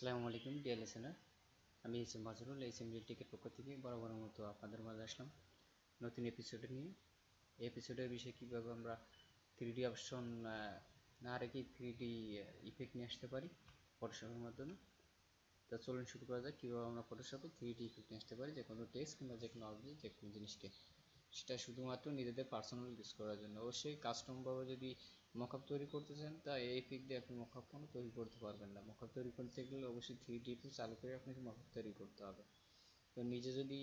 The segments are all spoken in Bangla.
আসসালামু আলাইকুম ডিয়ার লিসেনার, আমি HM Mazaharul HM টেকের পক্ষ থেকে বরাবরের মতো আপনাদের মাঝে আসলাম নতুন এপিসোডে নিয়ে। এই এপিসোডের বিষয়ে কীভাবে আমরা 3D অপশন না রেখে 3D ইফেক্ট নিয়ে আসতে পারি ফটোশপের মাধ্যমে। তা চলুন শুরু করা যাক কীভাবে আমরা ফটোশপে 3D ইফেক্ট নিয়ে আসতে পারি যে কোনো টেক্সট কিংবা যে কোনো অবজেক্ট যে কোনো জিনিসকে, সেটা শুধুমাত্র নিজেদের পার্সোনাল ইউজ করার জন্য। অবশ্যই কাস্টমভাবে যদি মকআপ তৈরি করতে চান তা এই পিক দিয়ে আপনি মকআপ কোনো তৈরি করতে পারবেন না। মকআপ তৈরি করতে গেলে অবশ্যই 3D চালু করে আপনাকে মকআপ তৈরি করতে হবে। তো নিজে যদি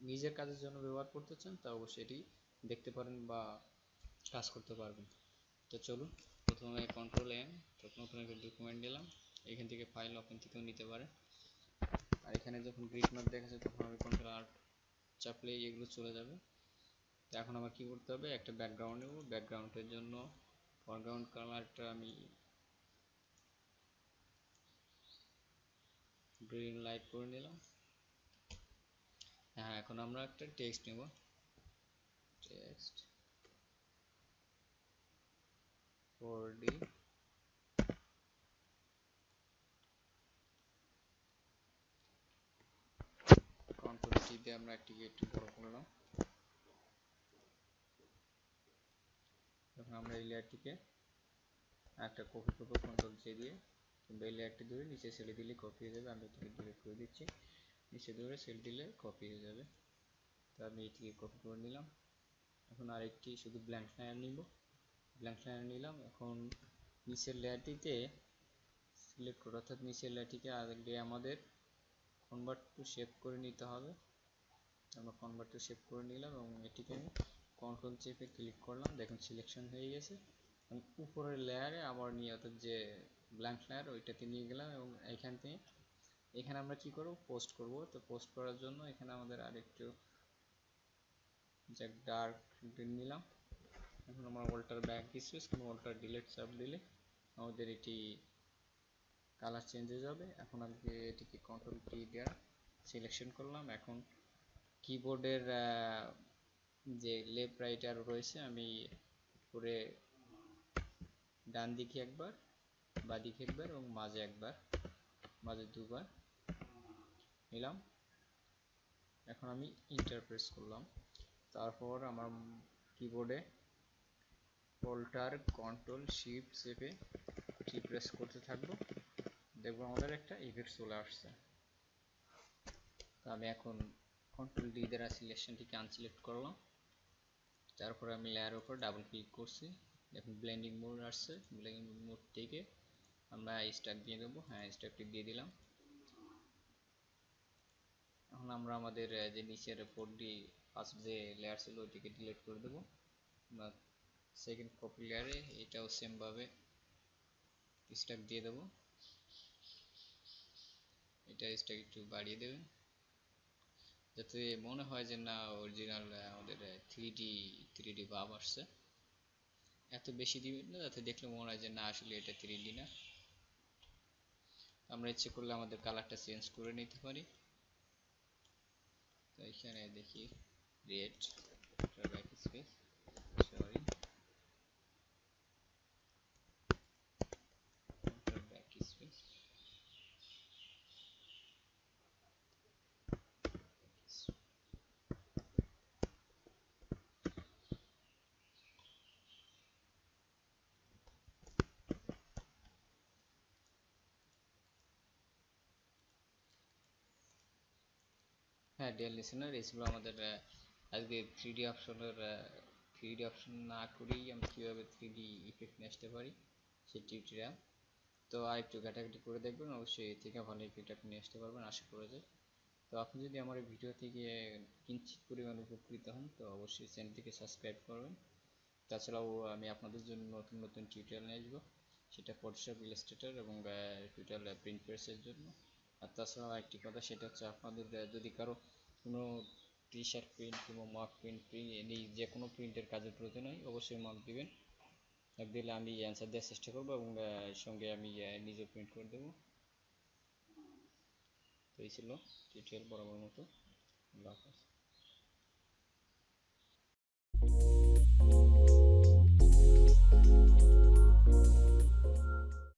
নিজের কাজের জন্য ব্যবহার করতে চান তা অবশ্যই এটি দেখতে পারেন বা কাজ করতে পারবেন। তো চলুন, প্রথমে Ctrl+N, তো নতুন একটা ডকুমেন্ট নিলাম। এখান থেকে ফাইল ওপেন থেকেও নিতে পারেন। আর এখানে যখন গ্রিড মার্ক দেখাচ্ছে তখন আমি Ctrl+R চাপলেই এগুলো চলে যাবে। তো এখন আমার কি করতে হবে, একটা ব্যাকগ্রাউন্ড নেব। ব্যাকগ্রাউন্ডের জন্য ফরগ্রাউন্ড কালারটা আমি গ্রিন লাইট করে নিলাম। হ্যাঁ, এখন আমরা একটা টেক্সট নেব। টেক্সট 4D Ctrl+T দিয়ে আমরা একটিকে একটু বড় করলাম। এখন আমরা এই লেয়ারটিকে একটা কপি করব Ctrl+J দিয়ে, কিংবা এই লেয়ারটি ধরে নিচে সেলে দিলে কপি হয়ে যাবে। আমি এটিকে ডিলিট করে দিচ্ছি, নিচে ধরে সেল দিলে কপি হয়ে যাবে। তো আমি এটিকে কপি করে নিলাম। এখন আরেকটি শুধু ব্ল্যাঙ্ক লাইন নিব, ব্ল্যাঙ্ক লাইন নিলাম। এখন নিচের লেয়ারটিতে সিলেক্ট করে, অর্থাৎ নিচের লেয়ারটিকে আগে আমাদের কনভার্ট টু শেপ করে নিতে হবে। আমরা কনভার্ট টু শেপ করে নিলাম এবং এটিকে আমি কন্ট্রোল চেপে ক্লিক করলাম। দেখুন সিলেকশন হয়ে গেছে। উপরের লেয়ারে আবার নিয়ে, অর্থাৎ যে ব্ল্যাঙ্ক লেয়ার ওইটাতে নিয়ে গেলাম এবং এইখান থেকে এখানে আমরা কি করব, পোস্ট করব। তো পোস্ট করার জন্য এখানে আমাদের আরেকটু যে ডার্ক গ্রিন নিলাম। এখন আমরা অল্টার ব্যাক স্পেস কিংবা অল্টার ডিলিট চাপ দিলে আমাদের এটি কালার চেঞ্জ হয়ে যাবে। এখন আমি এটিকে Ctrl+T দিয়ে সিলেকশন করলাম। এখন কিবোর্ডের যে লেফট রাইট অ্যারো রয়েছে, আমি উপরে ডান দিকে একবার, বাঁ দিকে একবার এবং মাঝে একবার, মাঝে দুবার নিলাম। এখন আমি ইন্টার প্রেস করলাম। তারপর আমার কিবোর্ডে অল্টার কন্ট্রোল শিফট চেপে কি প্রেস করতে থাকবো, দেখবো আমাদের একটা ইফেক্ট চলে আসছে। তো আমি এখন Ctrl+D দ্বারা সিলেকশনটিকে আনসিলেক্ট করলাম। তারপর আমি লেয়ারের উপর ডাবল ক্লিক করছি। এখন ব্লেন্ডিং মোড আসছে, ব্লেন্ডিং মোড থেকে আমরা স্ট্যাক দিয়ে দেবো। হ্যাঁ, স্ট্যাকটি দিয়ে দিলাম। এখন আমরা আমাদের যে নিচের 4D ফার্স্ট যে লেয়ার ছিল ওইটিকে ডিলিট করে দেবো। আমরা সেকেন্ড কপি লেয়ারে এটাও সেম ভাবে স্ট্যাক দিয়ে দেবো। এটা স্ট্যাক একটু বাড়িয়ে দেবেন যাতে মনে হয় যে না অরিজিনাল আমাদের 3D ভাব আসছে। এত বেশি দিবেন না যাতে দেখলে মনে হয় যে না আসলে এটা 3D না। আমরা ইচ্ছে করলে আমাদের কালারটা চেঞ্জ করে নিতে পারি। তো এখানে দেখি red back space, sorry back space, হ্যাঁ ডিয়ার লিসেনার, এই ছিল আমাদের আজকে 3D অপশন না করেই আমরা কীভাবে 3D ইফেক্ট নিয়ে আসতে পারি সেই টিউটোরিয়াল। তো আর একটু ঘাটাঘাটি করে দেখবেন, অবশ্যই এর থেকে ভালো ইফেক্ট আপনি নিয়ে আসতে পারবেন আশা করা যায়। তো আপনি যদি আমার এই ভিডিও থেকে কিঞ্চিত পরিমাণ উপকৃত হন তো অবশ্যই চ্যানেলটিকে সাবস্ক্রাইব করবেন। তাছাড়াও আমি আপনাদের জন্য নতুন নতুন টিউটোরিয়াল নিয়ে আসবো, সেটা ফটোশপ, ইলাস্ট্রেটর এবং টিউটোরিয়াল প্রিন্ট প্রেসের জন্য। আর তাছাড়াও একটি কথা, সেটা হচ্ছে আপনাদের যদি কারো কোনো টি শার্ট প্রিন্ট কিংবা মক প্রিন্ট যে কোনো প্রিন্টের কাজের প্রয়োজন হয় অবশ্যই মক দিবেন। দিলে আমি অ্যান্সার দেওয়ার চেষ্টা করবো এবং সঙ্গে আমি নিজে প্রিন্ট করে দেবো। তো এই ছিল টিউটোরিয়াল বরাবর মতো। আল্লাহ হাফেজ।